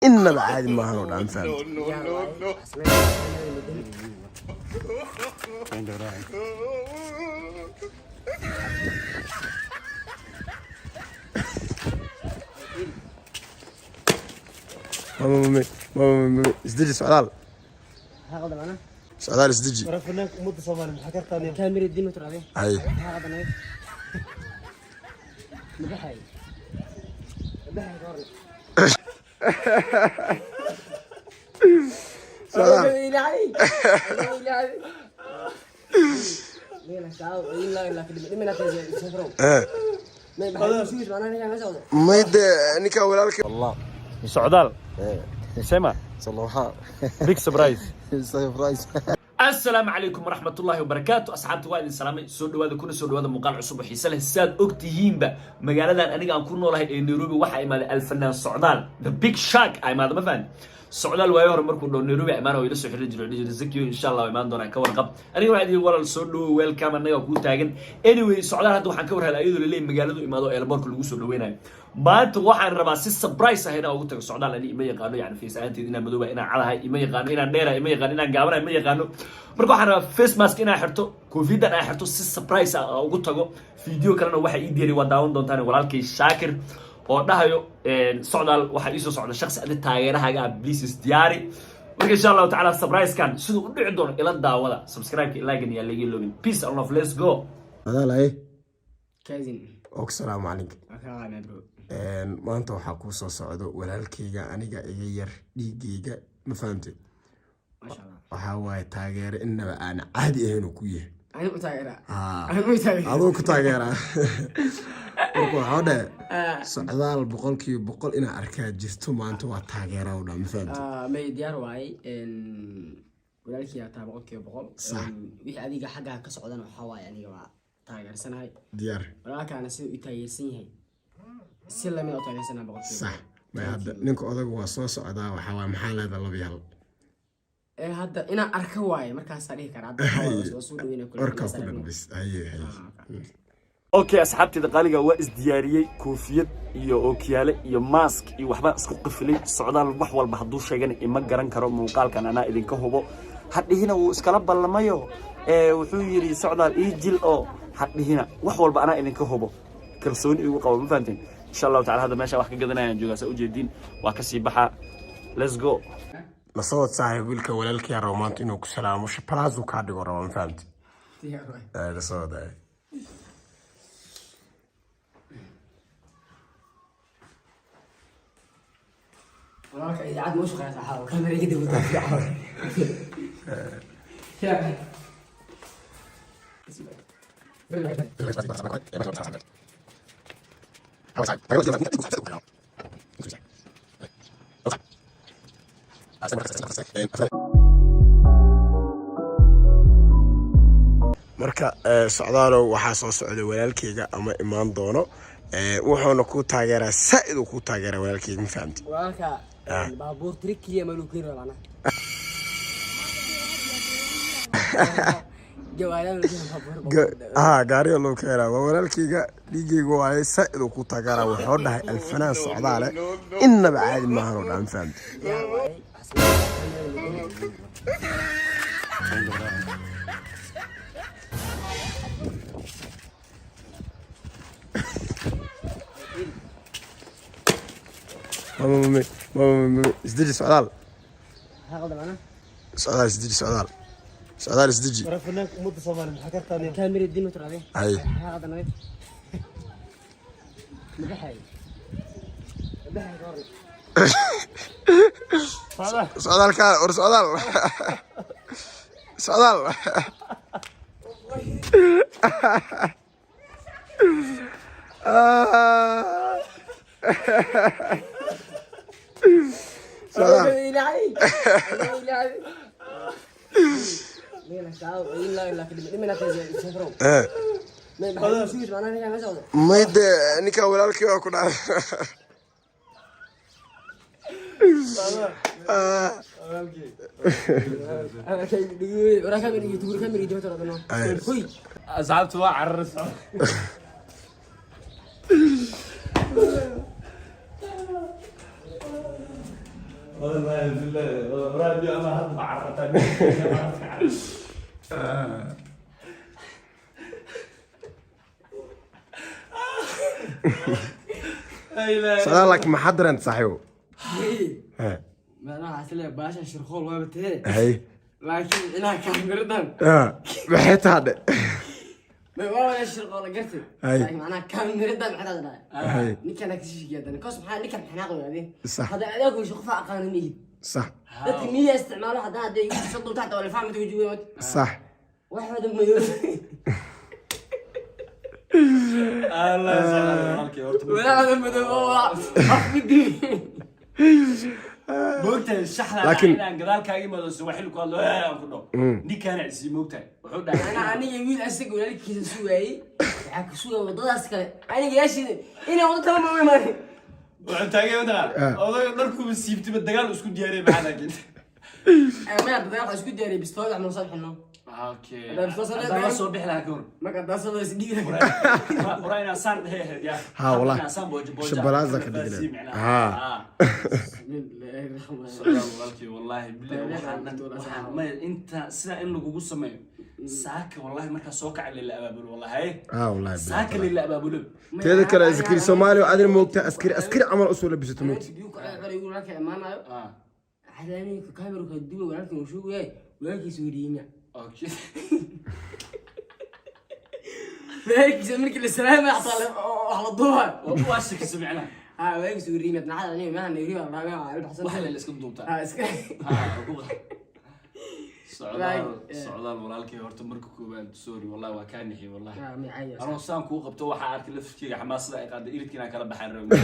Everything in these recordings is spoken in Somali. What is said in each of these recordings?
إنما عادي ما هنود عم فهمت ماما ازدجي سؤال هاخذ معنا سؤال ازدجي رفناك مدة صومال محكر ثانية كاميرا الدين وترى هاي هاخذ معنا مبحي دوري سلام إلى علي لينا شاو إلا كده من أتجه ما يد نيكا ولا لك والله سعدال سما صلوها بيك سبرايز سبرايز السلام عليكم ورحمة الله وبركاته أصحابتي وائل السلامي سود هذا كنا سود هذا مقال عصب وحيسله الساد أكتيين مقالة أنا قام كنا والله نيروبي وحى إمال الفنان سعدال the big shark أي ماذا ما فهم سعدال وياه مركو لو نيروبي إمانه ويلسو حرج الزكيو إن شاء الله إيمان دونا كور قب أنا واحد يقول السود ويلكم أنا يقول تاجن anyway سعدال هذا وحن كور هالأيد اللي مقالة إمانه إلى مركو اللي وصل لوينه ما توحى الرباس سبرايز هنا وقلت السعودال اللي إيمان يقانو يعني في ساعات إنا مدوبة إنا على هاي إيمان يقانو إنا نيرة إيمان يقانو إنا جابنا إيمان يقانو marka waxaan face mask inaa xirto covid aan xirto si surprise ah ugu tago video kalena waxa ii diiray waa daawan doontaan walaalkay Shaakir oo dhahayo socdaal waxa ii soo socda shakhsi aad taageerahaga please diyaari marka insha Allah taala surprise kan sidoo u dhici doono ila daawada subscribe ka like iyo laga loobin peace and love let's go هذا كازين السلام عليكم أكرم برو maanta waxa ku soo socdo walaalkayga aniga iga yar dhiigayga ma fahamtay ما شاء الله waxa way taageer inaba aan caadi ahayn ku yahay أنا متاجرة adoo ku taageera marka waxa dheh socdaal boqolkiiba boqol ina arkaa jirto maanta waa taageera oo dhan ma fahamtay ما يديار واي ولكن يا تابع أوكي بقول ويح أديك حاجة كسعودنا وحواي يعني جماعة تاجر سنة هاي diyaar ولكن أنا سوي تاجرسين هاي سلا من أتاجر سنة بقول صح ma hadda ninka odaga waa soo socdaa waxa waa maxaa leedahay laba yaal هذا أنا أركواي مركز صريح كراد وصولوا هنا كل orka ku dhan bis haye okay asxaabtida qaaliga waa isdiyaariyay koofiyad iyo ookiyaale iyo mask iyo waxba isku qifilay socdaal wax walba haduu sheegan ima garan karo muuqaalkan ana idinka hubo hadhihina uu iskala ballamayo wuxuu yiri socdaal ii jil oo hadhihina wax walba ana idinka hubo kalsooni igu qabo ma fahanteen insha Allah taala hada meesha wax ka gadanayaan joogaasa u jeedin waa ka sii baxa let's go la soo saaxiib wiilka walaalkii romanti inuu ku salaamo shaparazu ka dhigo roman fahamti la soo daay والله إذا عاد مش قاعد أحاول كاميرا كده وتفجع marka socdaalo waxa soo socda walaalkayga ama imaan doono wuxuuna ku taageeraa saaid uu ku taageeraa walaalkayga ma fahamtay walaalka baabuur trikliya ma luu keenay macna gaari loo keenaa waa walaalkayga dhigayga waa saaid uu ku taageeraa wuxuu dhahay alfanaan socdaale inaba caadi ma ahan oo dhan fahamtay ماما ازدجي سؤال هاخذ معنا سؤال ازدجي سؤال ازدجي رفناك مدة صومال محكر ثانية كاميرا الدين وترى هاي هاخذ معنا مبحي دوري سؤال كان اور سؤال إلى علي لينا شاو إلا كده من أتجه سفرون ما شوش معنا نيجي مسعود ما يد نيكا ولا لك يا كنا أنا كي وراك كاميرا يوتيوب كاميرا يجي ترى بنا كوي أصحابتي waa cararaysa والله بالله راديو انا هاد بعرفتك سؤال لك محضر انت صحيح ما انا عسل باشا شرخول وابتهي هي لكن انا كان مردن بحيت هذا ما هو الشرخول قلت هي. لكن انا كان مردن حدا هي. نكنا كشيش جدا كوس محل نكنا حناقل هذه صح. هذا عليك وشخفاء قانوني صح dadka miya isticmaalo haddana hadday shaqadu taxta wala fahmata wajiga صح waxaad madow الله يسلمك walaal madow afkidi موقتها الشحنة لكن- لكن قدال كاغي مدو سو وحيل كو الله كدو ني كان عسي موقتها وحو داي ana aniga wiil asag walaalkiisa suwaayay waxa ku sugaa wadadaas kale aniga yaashid inay wada kala ma imaan وحو تاغي مدغال oday dharku siibtay dagaal isku diyaariyay maxaa laakiin ma dadaal isku diyaariyay bistool ama sabxino اوكي هذا بس أنا هذا دايم- soo bixi lahaa kawr marka daasada isdhiira وراينا صار هي يا ها والله. صار بوج بوج شبرازة كده كده. ها. والله بالله ما انت سلا ان لغو سمي ساكا والله marka soo kacay lila abaabul wallahi والله saaka lila abaabul teeda kale askari Soomaali oo aad moogta askari amal usoo labisato moogta يقول imaanayo حلاني كاميرا كدوه ولكن وشو وياي ولكن سوريين اوكي فهيك زمرك السلام اعطى على الضوء واشك سمعنا ها وياك سوريين نعاد انا ما نريد الرابع waxa la isku duubta ها اسكت socdaal walaalkay horta marka koobaad sorry wallahi waa ka nixi wallahi ها مي عايز anoo saan ku qabto waxa arkay lafkiga xamaasada ay qaaday iridkina kala baxaan rabo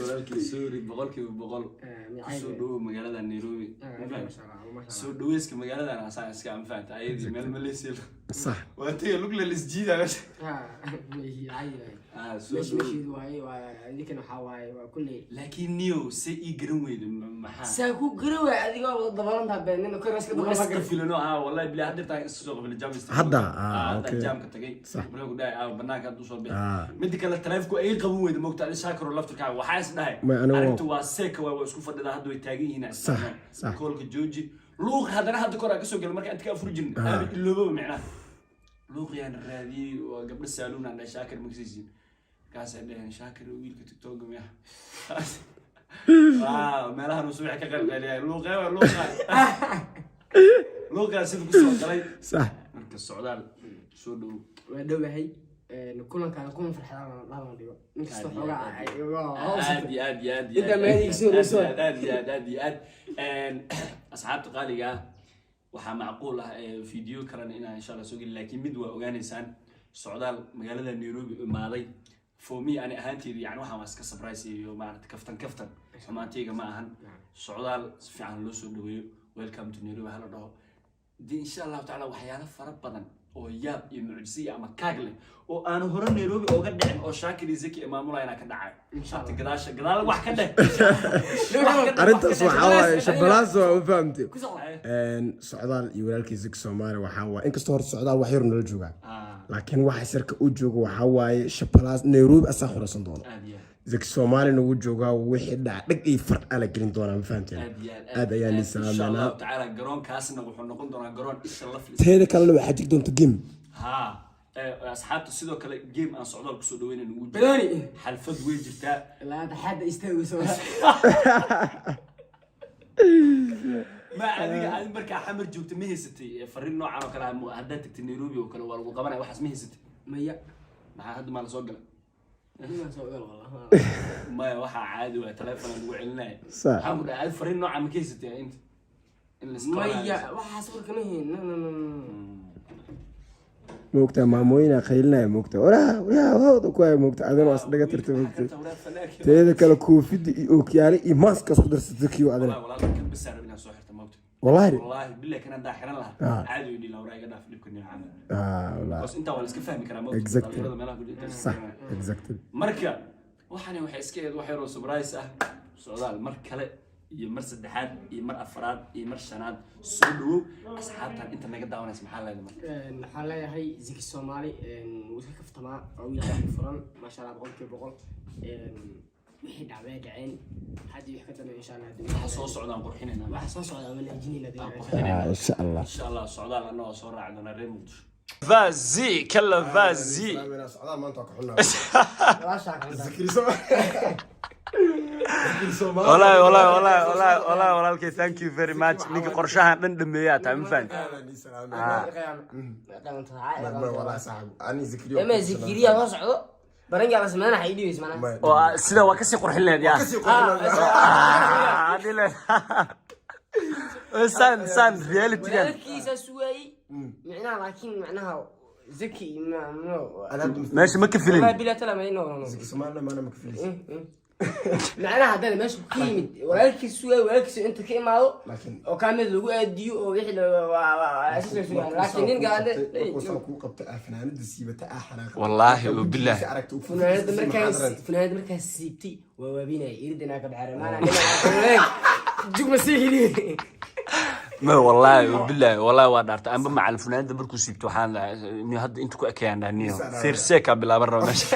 walaalkay sorry boqolkiiba boqol مي عايز soo dhawo magaalada Nairobi ما شاء الله ما شاء soo dhaweeska magaalada asaan iska anfaanta ayadii meel Malaysia صح waa tay lug la isjiida الله ها مي عايز soo مش dhawo مش واي وذيك حواي وكل laakiin niyo si ii garan weydo maxaa ساكو قروي adigoo dabalantaa been inuu ka raska iska filano wallahi bilaa hadda taa iska soo qabay jaam istii Hadda? hadda Okay. jaamka tagay Sax. markuu dhaay banaanka haduu soo bixi Ah. mid kale taleefku ay qaban weydo moogta ali shaakiro laftirka waxa is dhahay Ma anigu- arrintu waa seeka waa isku fadhida hadda way taagan yihiin Sax, sax. koolka jooji luuq hadana hadda kor ka soo gal marka inta ka fur jirin aad iloobo macnaha luuq yaan raadiyay waa gabdho saaluun aan dhahay shaakir magsiisin kaas ay dhahay shaakir wiilka tiktok miya waaw meelahan uu subax ka qalqaliyay luuqa luuqa sidoo ku soo galay صح marka socdaal soo dhow waa dhowahay kulankaan kuma farxadaan lama dhigo inkasta xoogaa aad iyo Inta meedig soo rusoo. aad asxaabta qaaliga ah waxaa macquul ah video karan inaan insha Allah soo gelin laakiin mid waa ogaanaysaan socdaal magaalada Nairobi imaaday for me ani ahaanteedii yani waxaan iska surprise iyo maaragtay kaftan samaantiga ma ahan socdaal si fiican loo soo dhaweeyo welcome to Nairobi hala dhaho insha Allah ta'ala waxyaalo fara badan oo yaab iyo mucjisiyo ama kaag leh oo aan hore Nairobi uga dhicin oo Shaakir Zaki imaamulayna ka dhacay insha Allah gadaal wax ka dheh arintaas waxa waaye shabalaas waa u fahamtay ku socda socdaal iyo walaalkiisa Soomaali waxa waaye inkastoo hor socdaal wax yar nala jooga laakiin waxa sirka uu joogo waxa waaye shabalaas Nairobi asaa khurasan doona zaki Soomaali nagu jooga wixii dhacay ay far ala gelin doona ma fahamteen aad ayaan insha Allah salaamana ta'ala garoonkaasna wuxuu noqon doonaa garoon isha la filis teeda kale waxa jig doonta game ha asxaabta sidoo kale game aan socdaal ku soo dhaweynayno ugu Balooni. xalfad way jirtaa ilaa taxadda istaago soo ma adiga markaa xamar joogta ma haysatay fariin noocan oo kale haddaad tagtay Nairobi oo kale waa lagu qabanaya waxaas ma haysatay maya maxaa hadda ma la soo galay ma soo gal wallahi maya waxaa caadi waa telefoon lagu celinaya Sax. waxaan ku dhahay fariin noocan ma ka haysatay inta in la iska maya waxaas warka ma hin moogta maamooyina khaylinaya moogta waraa hawda ku ay moogta adana as dhaga tirtay moogta teeda kale koofida iyo ookiyaale iyo mask isku darsatay kiyo adana والله كان بس عربي ناس واحد موت والله والله بالله كان دا حيران لها عادي يدي لو راي قداف لك كنا عامل والله بس انت ولا اسك فهمي كلام Exactly. صح صح exactly marka waxaan waxay iska eed wax yar oo surprise ah socdaal mar kale iyo mar saddexaad iyo mar afraad iyo mar shanaad soo dhawow asxaabtan inta naga daawanaysa maxaa leedahay marka waxaan leeyahay ziki Soomaali wuu iska kaftamaa oo wiilka furan ma sha Allah boqolkiiba boqol wixii dhacday dhaceen hadii wax ka dambe insha Allah waxa soo socdaan qurxinayna waxa soo socda ama najinina insha Allah insha Allah socdaal anoo soo raacdona reer muqdisho فازي كلا فازي والله اوكي ثانك يو فيري ماتش نيجي قرشها دندميا تا ما فهمت والله صاحب اني ذكريا اما ذكريا ما سocdo baranga la sameeyana waxay dhibis mana oo sida waa ka sii qurxin leed yaa adile san reality gan kiisa suway macnaha laakiin macnaha zaki ماشي ما كفلين ما بلا تلا ما ينو زكي سومالنا ما انا ما كفليش معناها هذا ماشي كيمد ولكن سوى ولكن انت كيمادو او كامل لو اديو او وخي لكن نين قاعد ku qabta fanaanada siibata xanaaq والله وبالله فنانada markaas siibtay waa waabinay iridina ka baxay maana jug masiixi ما والله وبالله والله وادارت أنا مع الفنان ده بركو سيبتو حان إني هاد أنتو كأكيان نيو سير سيكا بلا برا ماشي